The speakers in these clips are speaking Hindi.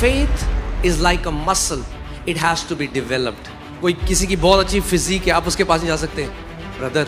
Faith is like a muscle. It has to be developed. कोई किसी की बहुत अच्छी फिजिक है, आप उसके पास नहीं जा सकते. ब्रदर,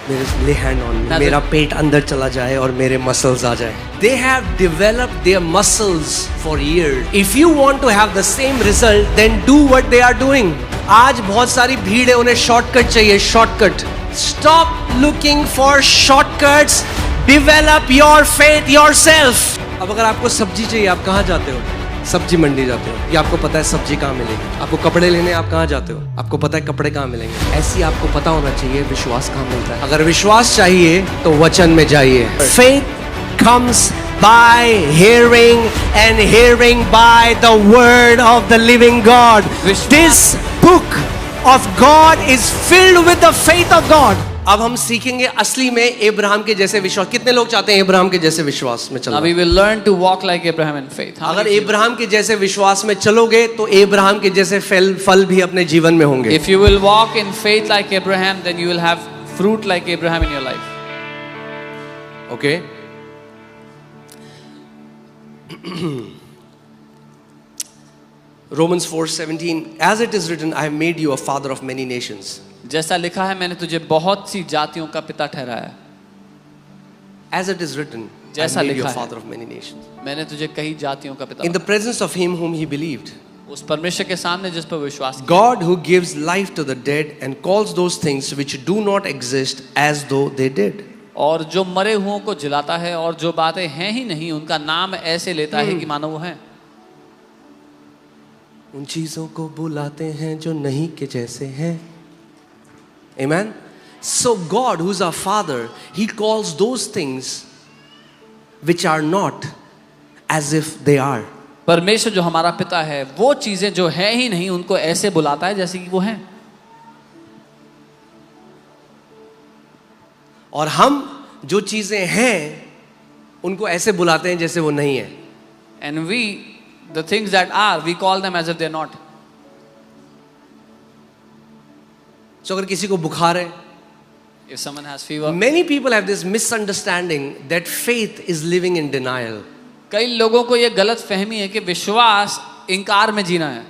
मेरे lay hand on me. मेरा पेट अंदर चला जाए और मेरे muscles आ जाए. They have developed their muscles for years. If you want to have the same result, then do what they are doing. आज बहुत सारी भीड़ है, उन्हें शॉर्टकट चाहिए. Shortcut. Stop looking for shortcuts. Develop your faith yourself. अब अगर आपको सब्जी चाहिए, आप कहाँ जाते हो? सब्जी मंडी जाते हो. या आपको पता है सब्जी कहाँ मिलेगी. आपको कपड़े लेने आप कहाँ जाते हो? आपको पता है कपड़े कहाँ मिलेंगे. ऐसी आपको पता होना चाहिए विश्वास कहाँ मिलता है. अगर विश्वास चाहिए तो वचन में जाइए. Faith comes by hearing and hearing by the word of the living God. This book of God is filled with the faith of God. अब हम सीखेंगे असली में इब्राहिम के जैसे विश्वास. कितने लोग चाहते हैं इब्राहिम के जैसे विश्वास में चलना? Now we will learn to walk like Abraham in faith. अगर इब्राहिम के जैसे विश्वास में चलोगे तो इब्राहिम के जैसे फल भी अपने जीवन में होंगे. If you will walk in faith like Abraham, then you will have fruit like Abraham in your life. Okay? Romans 4:17, as it is written, I have made you a father of many nations. जैसा लिखा है, मैंने तुझे बहुत सी जातियों का पिता ठहराया. As it is written, I have made you a father of many nations. मैंने तुझे कई जातियों का पिता. In the presence of him whom he believed. उस परमेश्वर के सामने जिस पर विश्वास किया. God who gives life to the dead and calls those things which do not exist as though they did. और जो मरे हुओं को जिलाता है और जो बातें हैं ही नहीं उनका नाम ऐसे लेता है कि मानो वो हैं. उन चीजों को बुलाते हैं जो नहीं के जैसे हैं. Amen. So God, who's our Father, He calls those things which are not as if they are. परमेश्वर जो हमारा पिता है, वो चीजें जो है ही नहीं उनको ऐसे बुलाता है जैसे कि वो हैं. और हम जो चीजें हैं उनको ऐसे बुलाते हैं जैसे वो नहीं है. And we, the things that are, we call them as if they're not. So अगर किसी को बुखार है, if someone has fever, many people have this misunderstanding that faith is living in denial. कई लोगों को ये गलत फहमी है कि विश्वास इनकार में जीना है.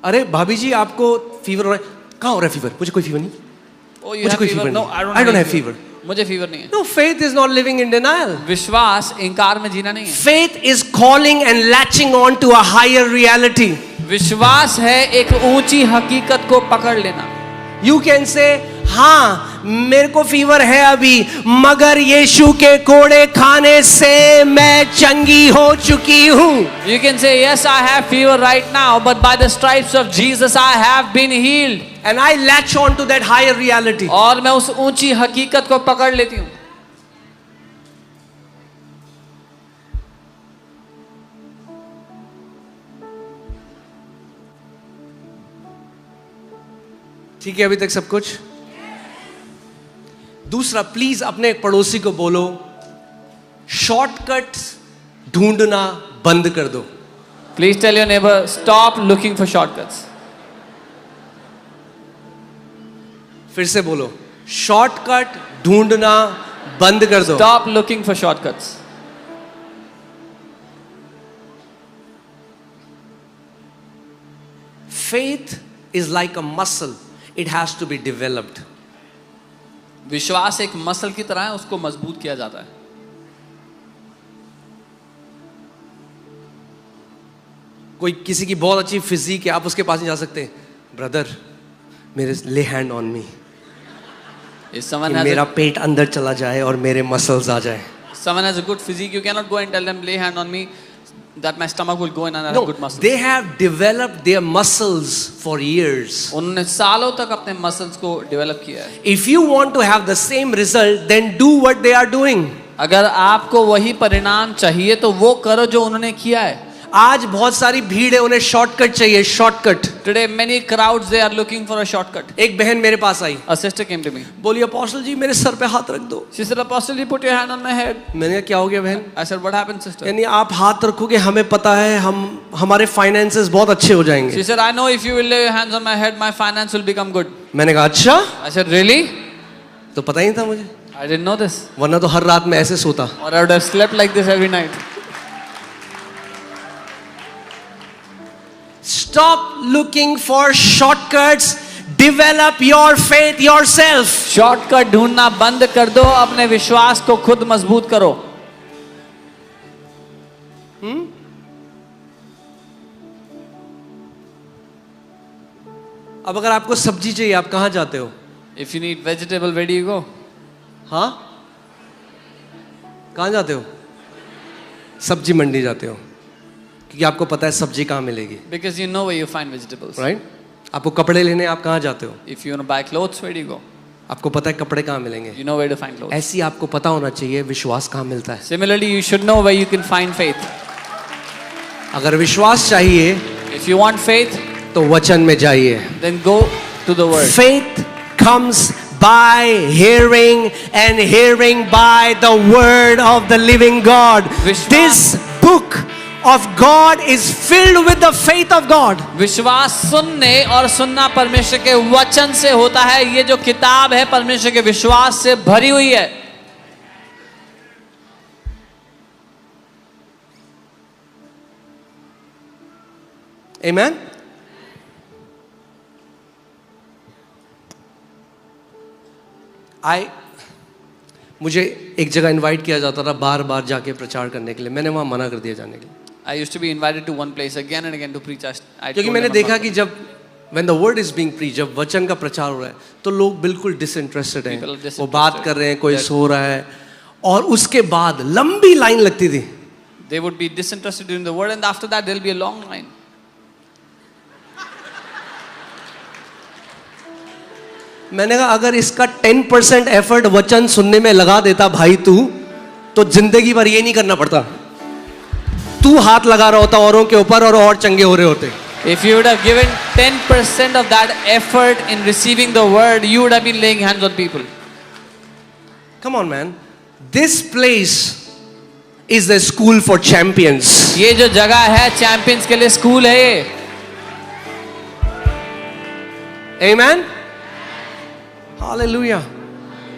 अरे भाभी जी आपको फीवर हो रहा है. कहाँ हो रहा है फीवर? मुझे कोई फीवर नहीं. Oh, you have fever? No, I don't have fever. मुझे फीवर नहीं है. No, faith is not living in denial. विश्वास इनकार में जीना नहीं है. Faith is calling and latching on to a higher reality. विश्वास है एक ऊंची हकीकत को पकड़ लेना. You can say, हाँ मेरे को फीवर है अभी, मगर यीशु के कोड़े खाने से मैं चंगी हो चुकी हूँ. You can say, yes, I have fever right now, but by the stripes of Jesus I have been healed. And I latch on to that higher reality. और मैं उस ऊंची हकीकत को पकड़ लेती हूँ. ठीक है अभी तक सब कुछ? दूसरा, प्लीज अपने एक पड़ोसी को बोलो, शॉर्टकट ढूंढना बंद कर दो. Please tell your neighbor, stop looking for shortcuts. फिर से बोलो, शॉर्टकट ढूंढना बंद कर दो. Stop looking for shortcuts. Faith is like a muscle. It has to be developed. विश्वास एक मसल की तरह है, उसको मजबूत किया जाता है. कोई किसी की बहुत अच्छी फिजिक है, आप उसके पास नहीं जा सकते. ब्रदर, मेरे lay hand on me. मेरा पेट अंदर चला जाए और मेरे मसल्स आ जाए. Someone has a good physique, you cannot go and tell them lay hand on me that my stomach will go in and I have good muscles. They have developed their muscles for years. उन्होंने सालों तक अपने मसल्स को डेवलप किया है. If you want to have the same result, then do what they are doing. अगर आपको वही परिणाम चाहिए तो वो करो जो उन्होंने किया है. आज बहुत सारी भीड़ है, उन्हें शॉर्टकट चाहिए. Shortcut. Today many crowds they are looking for a shortcut. एक बहन मेरे पास आई. A sister came to me. बोली, अपोस्टल जी मेरे सर पे हाथ रख दो. She said, Apostle ji put your hand on my head. मैंने कहा क्या हो गया बहन? I said, what happened sister? यानी आप हाथ रखोगे, हमें पता है हमारे फाइनेंसेस बहुत अच्छे हो जाएंगे. She said, I know if you will lay your hands on my head, my finance will become good. मैंने कहा अच्छा? I said, really? तो पता ही नहीं था मुझे. I didn't know this. वरना तो हर रात में ऐसे सोता. Or I would have slept like this every night. Stop looking for shortcuts. Develop your faith yourself. Shortcut ढूंढना बंद कर दो, अपने विश्वास को खुद मजबूत करो. अब अगर आपको सब्जी चाहिए, आप कहां जाते हो? If you need vegetable, where do you go? हाँ, कहां जाते हो? सब्जी मंडी जाते हो, क्योंकि आपको पता है सब्जी कहां मिलेगी. Because you know where you find vegetables. Right? आपको कपड़े लेने आप कहां जाते हो? If you want to buy clothes, where do you go? आपको पता है कपड़े कहां मिलेंगे. You know where to find clothes. ऐसी आपको पता होना चाहिए विश्वास कहां मिलता है. Similarly, you should know where you can find faith. अगर विश्वास चाहिए If you want faith, तो वचन में जाइए. then go to the word. Faith comes by hearing, and hearing by the word of the living God. Vishwas- This book of God is filled with the faith of God. विश्वास सुनने और सुनना परमेश्वर के वचन से होता है. ये जो किताब है परमेश्वर के विश्वास से भरी हुई है. Amen. मुझे एक जगह इनवाइट किया जाता था बार बार जाके प्रचार करने के लिए. मैंने वहां मना कर दिया जाने के लिए. I used to be invited to one place again and again to preach. क्योंकि मैंने देखा कि जब when the word is being preached, जब वचन का प्रचार हो रहा है तो लोग बिल्कुल डिसइंटरेस्टेड हैं. People are disinterested. वो बात कर रहे हैं, कोई सो रहा है, और उसके बाद लंबी लाइन लगती थी. They would be disinterested during the word, and after that there will be a long line. मैंने कहा अगर इसका 10% एफर्ट वचन सुनने में लगा देता भाई तू, तो जिंदगी भर ये नहीं करना पड़ता. तू हाथ लगा रहा होता औरों के ऊपर और चंगे हो रहे होते. If you would have given 10% of that effort in receiving the word, you would have been laying hands on people. Come on man, this place is the school for champions. ये जो जगह है चैंपियंस के लिए स्कूल है ये. Amen. Hallelujah.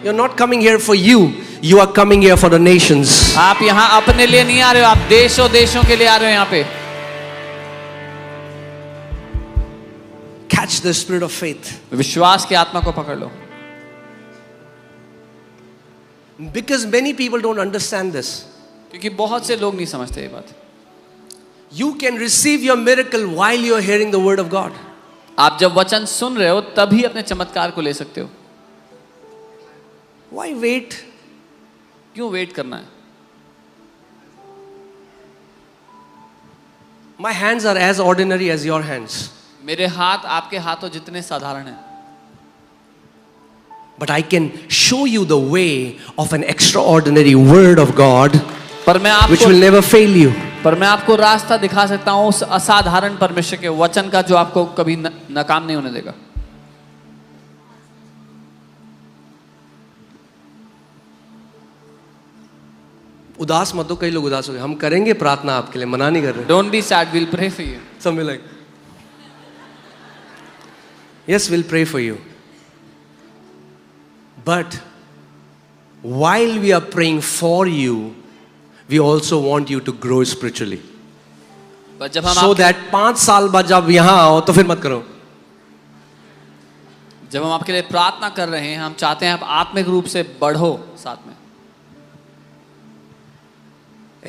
You're not coming here for you. You are coming here for the nations. आप यहाँ अपने लिए नहीं आ रहे हो, आप देशों देशों के लिए आ रहे हो यहाँ पे. Catch the spirit of faith. विश्वास की आत्मा को पकड़ लो. Because many people don't understand this. क्योंकि बहुत से लोग नहीं समझते ये बात. You can receive your miracle while you are hearing the word of God. आप जब वचन सुन रहे हो तभी अपने चमत्कार को ले सकते हो. Why wait? क्यों वेट करना है? My hands are as ordinary as your hands. मेरे हाथ आपके हाथों जितने साधारण हैं. But I can show you the way of an extraordinary word of God पर मैं which आपको will never fail you. पर मैं आपको रास्ता दिखा सकता हूँ उस असाधारण परमेश्वर के वचन का जो आपको कभी नाकाम नहीं होने देगा. उदास मत हो, कई लोग उदास हो गए. हम करेंगे प्रार्थना आपके लिए, मना नहीं कर रहे. Don't be sad, we'll pray for you. Something like, yes, we'll pray for you. But while we are praying for you, we also want you to grow spiritually. पर जब हम So that 5 साल बाद जब यहाँ आओ तो फिर मत करो. जब हम आपके लिए प्रार्थना कर रहे हैं, हम चाहते हैं आप आत्मिक रूप से बढ़ो साथ में.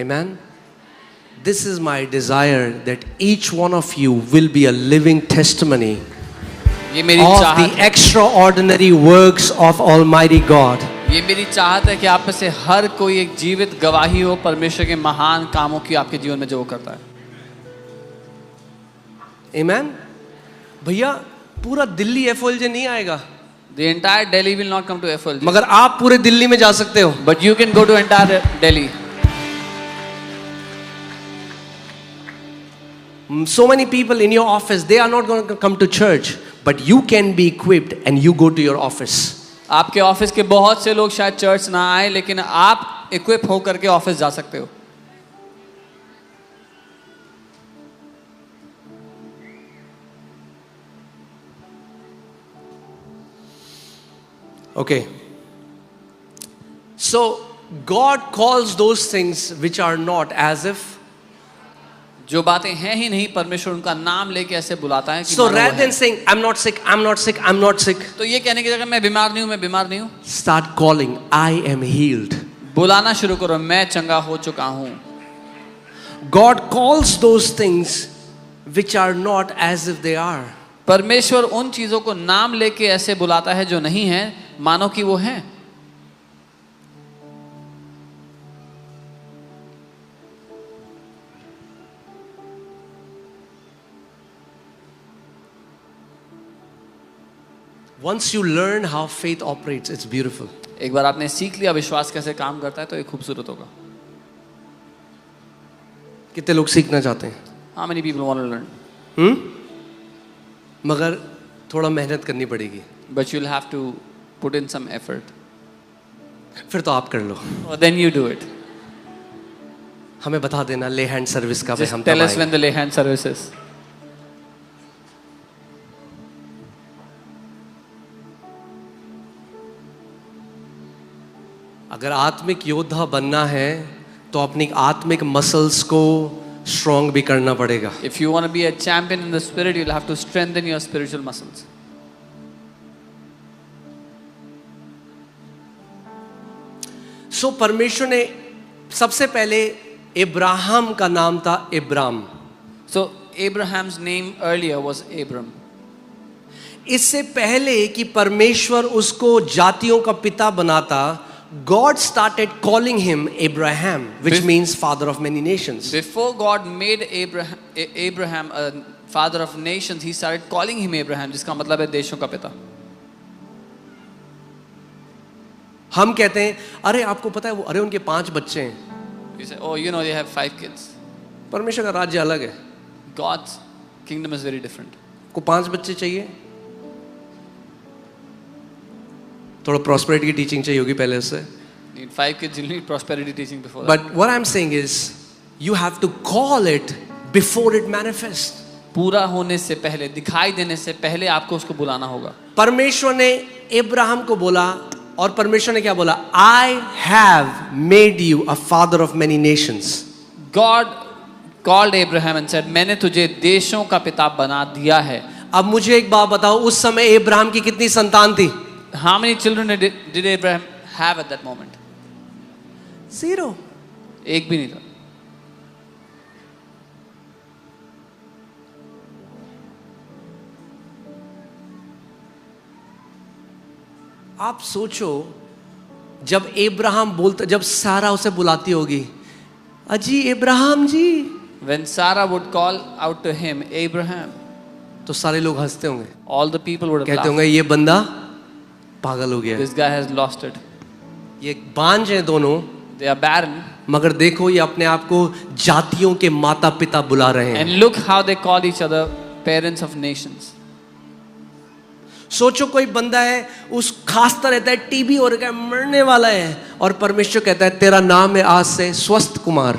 Amen. This is my desire that each one of you will be a living testimony ये मेरी of चाहत the extraordinary works of Almighty God. ये मेरी चाहत है कि आप में से हर कोई एक जीवित गवाही हो परमेश्वर के महान कामों की आपके जीवन में जो वो करता है. Amen. भैया पूरा दिल्ली FOLJ नहीं आएगा, The entire Delhi will not come to FOLJ, मगर आप पूरे दिल्ली में जा सकते हो. but you can go to entire Delhi. So many people in your office, they are not going to come to church, but you can be equipped and you go to your office. आपके ऑफिस के बहुत से लोग शायद चर्च ना आए, लेकिन आप इक्विप होकर के ऑफिस जा सकते हो. Okay. So God calls those things which are not as if जो बातें हैं ही नहीं, परमेश्वर उनका नाम लेके ऐसे बुलाता है कि So मानो वो rather है। than saying, I'm not sick, I'm not sick, I'm not sick, तो ये कहने की जगह मैं बीमार नहीं हूँ, मैं बीमार नहीं हूँ, start calling, I am healed. बुलाना शुरू करो, मैं चंगा हो चुका हूँ। God calls those things which are not as if they are. परमेश्वर उन चीजों को नाम लेके ऐसे बुलाता है जो नहीं है, मानो कि वो है। Once you learn how faith operates, it's beautiful. एक बार आपने सीख लिया विश्वास कैसे काम करता है तो ये खूबसूरत होगा। कितने लोग सीखना चाहते हैं? How many people want to learn? मगर थोड़ा मेहनत करनी पड़ेगी। But you'll have to put in some effort. फिर तो आप कर लो। Or then you do it. हमें बता देना ले हैंड सर्विस का भी हम Just tell तब us when आएंगे। the lay hand service is. अगर आत्मिक योद्धा बनना है तो अपनी आत्मिक मसल्स को स्ट्रॉन्ग भी करना पड़ेगा। If you want to be a champion in the spirit, you'll have to strengthen your spiritual muscles. सो परमेश्वर ने सबसे पहले इब्राहिम का नाम था इब्राम। So Abraham's name earlier was Abram. इससे पहले कि परमेश्वर उसको जातियों का पिता बनाता, God started calling him Abraham, which means father of many nations. Before God made Abraham a father of nations, he started calling him Abraham, जिसका मतलब है देशों का पिता। हम कहते हैं अरे आपको पता है वो अरे उनके 5 बच्चे हैं। You say, oh, you know they have 5 kids. परमेश्वर का राज्य अलग है। God's kingdom is very different. को 5 बच्चे चाहिए, थोड़ा प्रॉस्पेरिटी की टीचिंग चाहिए होगी पहले उससे। Need 5 kids, you'll need prosperity teaching before that. But what I'm saying is, you have to call it before it manifests. पूरा होने से पहले, दिखाई देने से पहले आपको उसको बुलाना होगा। परमेश्वर ने इब्राहिम को बोला और परमेश्वर ने क्या बोला? I have made you a father of many nations. God called Abraham and said, मैंने तुझे देशों का पिता बना दिया है। अब मुझे एक बात बताओ, उस समय इब्राहिम की कितनी संतान थी? How many children did Abraham have at that moment? 0. एक भी नहीं था। आप सोचो, जब इब्राहिम बोलता, जब सारा उसे बुलाती होगी, अजी इब्राहिम जी, When Sarah would call out to him, Abraham, तो सारे लोग हंसते होंगे, all the people would have कहते laughed. होंगे ये बंदा पागल हो गया है, This guy has lost it. ये बांझ हैं दोनों, They are barren. मगर देखो ये अपने आप को जातियों के माता पिता बुला रहे हैं। And look how they call each other parents of nations. सोचो कोई बंदा है, उस खासता रहता है, टीबी हो रखा है, मरने वाला है, और परमेश्वर कहता है तेरा नाम है आज से स्वस्थ Kumar.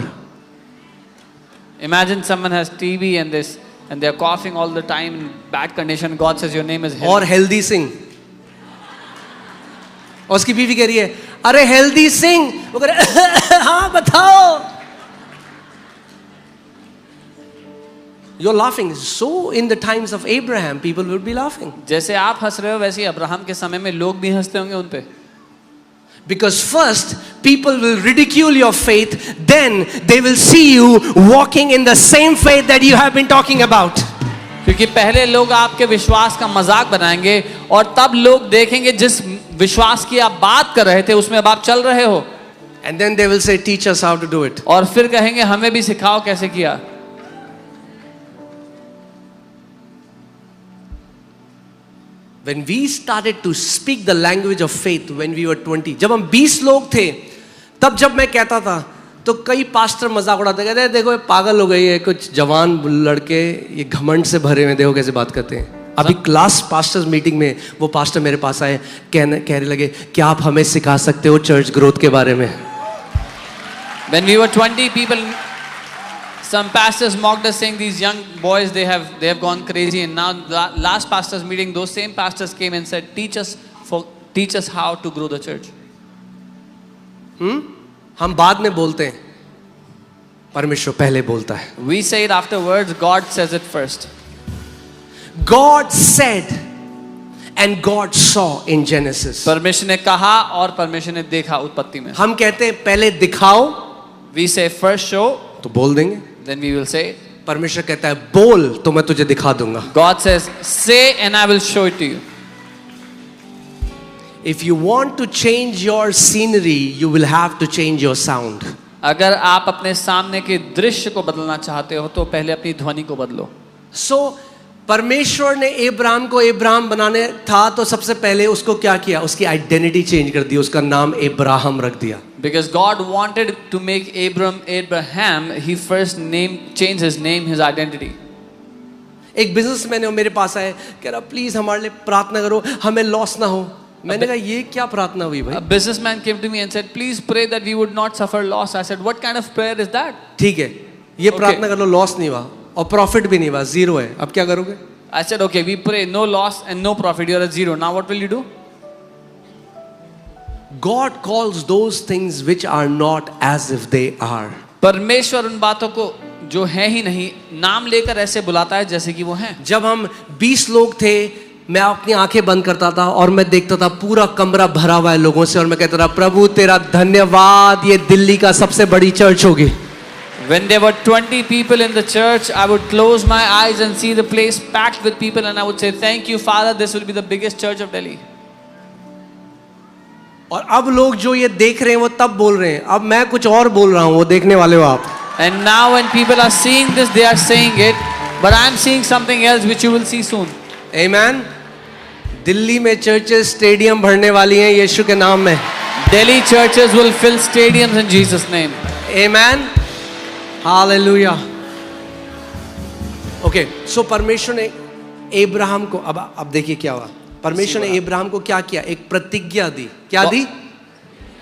Imagine someone has TB and they are coughing all the time in bad condition. God says your name is और healthy. हेल्दी सिंह, और उसकी बीवी कह रही है अरे हेल्दी सिंह, वो कह रहे हाँ बताओ। You're laughing. So in the times of Abraham, people would be laughing. जैसे आप हंस रहे हो वैसे ही अब्राहम के समय में लोग भी हंसते होंगे उन पे। Because first, people will ridicule your faith, then they will see you walking in the same faith that you have been talking about. क्योंकि पहले लोग आपके विश्वास का मजाक बनाएंगे और तब लोग देखेंगे जिस विश्वास की आप बात कर रहे थे उसमें अब आप चल रहे हो। And then they will say, teach us how to do it. और फिर कहेंगे हमें भी सिखाओ कैसे किया। When we started to speak the language of faith when we were 20, जब हम 20 लोग थे, तब जब मैं कहता था तो कई पास्टर मजाक उड़ाते, कहते हैं देखो ये पागल हो गई है, कुछ जवान लड़के ये घमंड से भरे हुए, देखो कैसे बात करते हैं। अभी क्लास पास्टर्स मीटिंग में वो पास्टर मेरे पास आए, कहने लगे क्या आप हमें सिखा सकते हो चर्च ग्रोथ के बारे में? When we were 20 people, some pastors mocked us saying these young boys they have gone crazy, and now last pastors meeting those same pastors came and said teach us how to grow the church. हम बाद में बोलते हैं, परमेश्वर पहले बोलता है. We say it afterwards, God says it first. God said and God saw in Genesis. परमेश्वर ने कहा और परमेश्वर ने देखा उत्पत्ति में. हम कहते हैं पहले दिखाओ, We say first show, तो बोल देंगे. then we will say it. परमेश्वर कहता है बोल तो मैं तुझे दिखा दूंगा. God says, say and I will show it to you. If you want to change your scenery, you will have to change your sound. अगर आप अपने सामने के दृश्य को बदलना चाहते हो तो पहले अपनी ध्वनि को बदलो. So परमेश्वर ने अब्राहम को अब्राहम बनाने था तो सबसे पहले उसको क्या किया? उसकी आइडेंटिटी चेंज कर दी, उसका नाम अब्राहम रख दिया. Because God wanted to make Abraham, he first changed his name, his identity. एक बिजनेसमैन है मेरे पास आए, कह रहा प्लीज हमारे लिए प्रार्थना करो, हमें लॉस ना हो. मैंने कहा ये क्या प्रार्थना हुई भाई? A businessman came to me and said, please pray that we would not suffer loss. I said, what kind of prayer is that? ठीक है, ये प्रार्थना कर लो, लॉस नहीं हुआ और प्रॉफिट भी नहीं हुआ, जीरो है, अब क्या करोगे? I said, okay, we pray, no loss and no profit, you are at zero. Now what will you do? God calls those things which are not as if they are. परमेश्वर उन बातों को जो है ही नहीं नाम लेकर ऐसे बुलाता है जैसे कि वो हैं. जब हम 20 लोग थे, मैं अपनी आंखें बंद करता था और मैं देखता था पूरा कमरा भरा हुआ है लोगों से और मैं कहता था प्रभु तेरा धन्यवाद, ये दिल्ली का सबसे बड़ी चर्च होगी. When there were 20 people in the church, I would close my eyes and see the place packed with people and I would say, thank you Father, this will be the biggest church of Delhi. और अब लोग जो ये देख रहे हैं वो तब बोल रहे हैं, अब मैं कुछ और बोल रहा हूँ, वो देखने वाले हो आप. And now when people are seeing this, they are saying it, but I am seeing something else which you will see soon. Amen. Delhi में चर्चेस स्टेडियम भरने वाली हैं यीशु के नाम में. Delhi churches will fill stadiums in Jesus' name. Amen. Hallelujah. Okay, so परमेश्वर ने अब्राहम को, अब देखिए क्या हुआ. परमेश्वर ने अब्राहम को क्या किया? एक प्रतिज्ञा दी. क्या दी?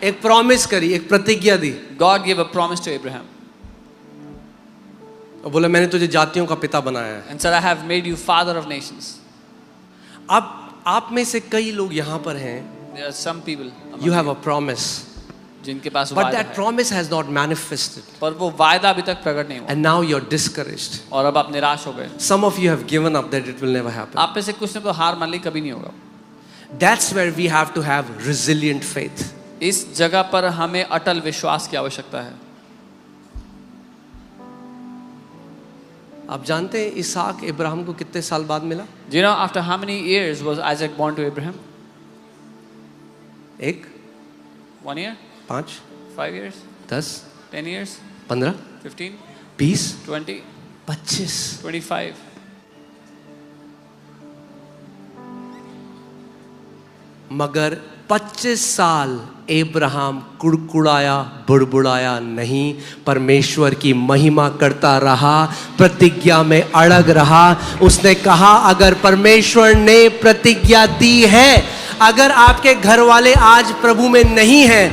एक प्रॉमिस करी, एक प्रतिज्ञा दी. God gave a promise to Abraham. और बोला मैंने तुझे जातियों का पिता बनाया है. And said, I have made you father of nations. अब आप में से कई लोग यहाँ पर हैं. There are some people. You have a promise. जिनके पास But वायदा that है. promise has not manifested. पर वो वायदा अभी तक प्रकट नहीं हुआ. And now you're discouraged. और अब आप निराश हो गए. Some of you have given up that it will never happen. आप में से कुछ ने तो हार मान ली, कभी नहीं होगा. That's where we have to have resilient faith. इस जगह पर हमें अटल विश्वास की आवश्यकता है. आप जानते हैं इसहाक इब्राहिम को कितने साल बाद मिला? Do you know after how many years was Isaac born to Abraham? 1 1 year? 5 5 years? 10 10 years? 15 15? 20 20? 25 25? मगर 25 साल अब्राहम कुड़कुड़ाया, बुड़बुड़ाया नहीं, परमेश्वर की महिमा करता रहा, प्रतिज्ञा में अड़ग रहा. उसने कहा अगर परमेश्वर ने प्रतिज्ञा दी है, अगर आपके घर वाले आज प्रभु में नहीं हैं,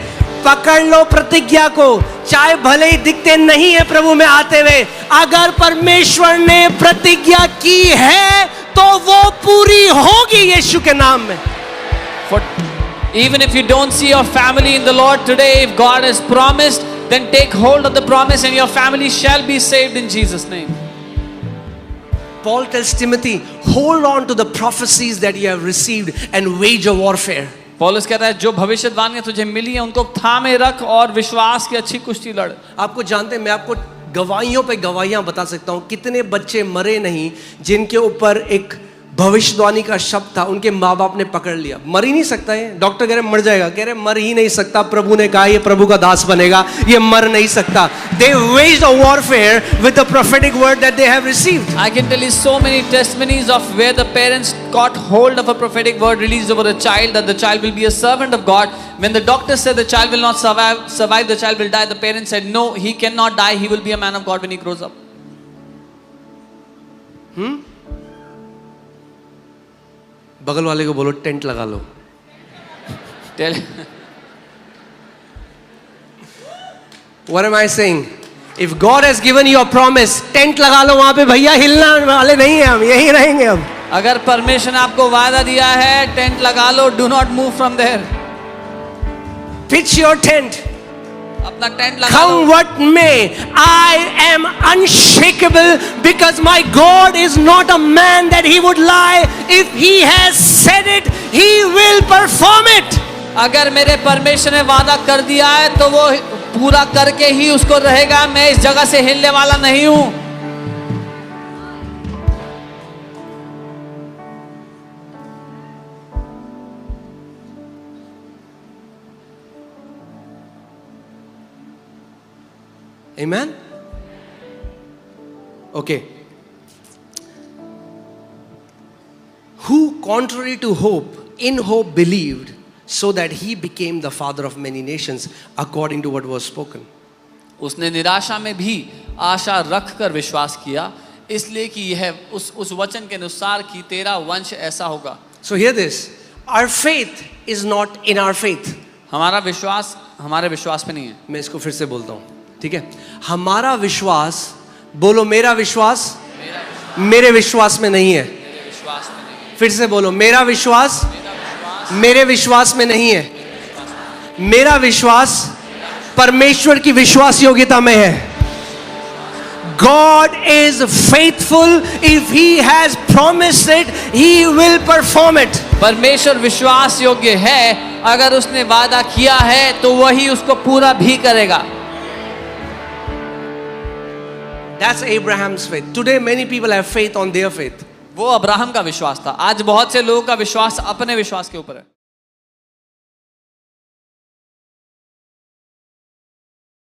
पकड़ लो प्रतिज्ञा को, चाहे भले ही दिखते नहीं है प्रभु में आते हुए. अगर परमेश्वर ने प्रतिज्ञा की है तो वो पूरी होगी यीशु के नाम में. For even if you don't see your family in the Lord today, if God has promised, then take hold of the promise and your family shall be saved in Jesus' name. Paul tells Timothy, hold on to the prophecies that you have received and wage a warfare. पौलुस कहता है जो भविष्यवाणियां तुझे मिली हैं उनको थामे रख और विश्वास की अच्छी कुश्ती लड़. आपको जानते हैं, मैं आपको गवाहियों पे गवाहियां बता सकता हूं. कितने बच्चे मरे नहीं जिनके ऊपर एक भविष्यवाणी का शब्द था, उनके माँ बाप ने पकड़ लिया. मर ही नहीं सकता है, डॉक्टर कह रहे मर जाएगा, कह रहे मर ही नहीं सकता, प्रभु ने कहा ये प्रभु का दास बनेगा, ये मर नहीं सकता. They waged a warfare with the prophetic word that they have received. I can tell you so many testimonies of where the parents got hold of a prophetic word released over a child, that the child will be a servant of God. When the doctor said the child will not survive, the child will die, the parents said no, he cannot die, he will be a man of God when he grows up. बगल वाले को बोलो टेंट लगा लो. Tell What am I saying? If God has given you a promise, tent लगा लो वहां पे भैया, हिलना वाले नहीं है हम, यहीं रहेंगे हम. अगर परमेश्वर ने आपको वादा दिया है, टेंट लगा लो, do not move from there. Pitch your tent. अपना टेंट लगा Come low. what may, I am unshakable because my God is not a man that he would lie. If he has said it, he will perform it. अगर मेरे परमेश्वर ने वादा कर दिया है तो वो पूरा करके ही उसको रहेगा। मैं इस जगह से हिलने वाला नहीं हूं। Amen? Okay. Who, contrary to hope, in hope believed, so that he became the father of many nations, according to what was spoken. उसने निराशा में भी आशा रख कर विश्वास किया, इसलिए कि यह उस वचन के अनुसार कि तेरा वंश ऐसा होगा। So hear this. Our faith is not in our faith. हमारा विश्वास हमारे विश्वास पे नहीं है। मैं इसको फिर से बोलता हूँ, ठीक है? हमारा विश्वास, बोलो मेरा विश्वास मेरे विश्वास में नहीं है। मेरे विश्वास में नहीं है। फिर से बोलो मेरा विश्वास मेरे विश्वास में नहीं है। मेरा विश्वास परमेश्वर की विश्वास योग्यता में है। God is faithful. If he has promised it, he will perform it. परमेश्वर विश्वास योग्य है, अगर उसने वादा किया है तो वही उसको पूरा भी करेगा। That's Abraham's faith. Today many people have faith on their faith. वो अब्राहम का विश्वास था। आज बहुत से लोगों का विश्वास अपने विश्वास के ऊपर है।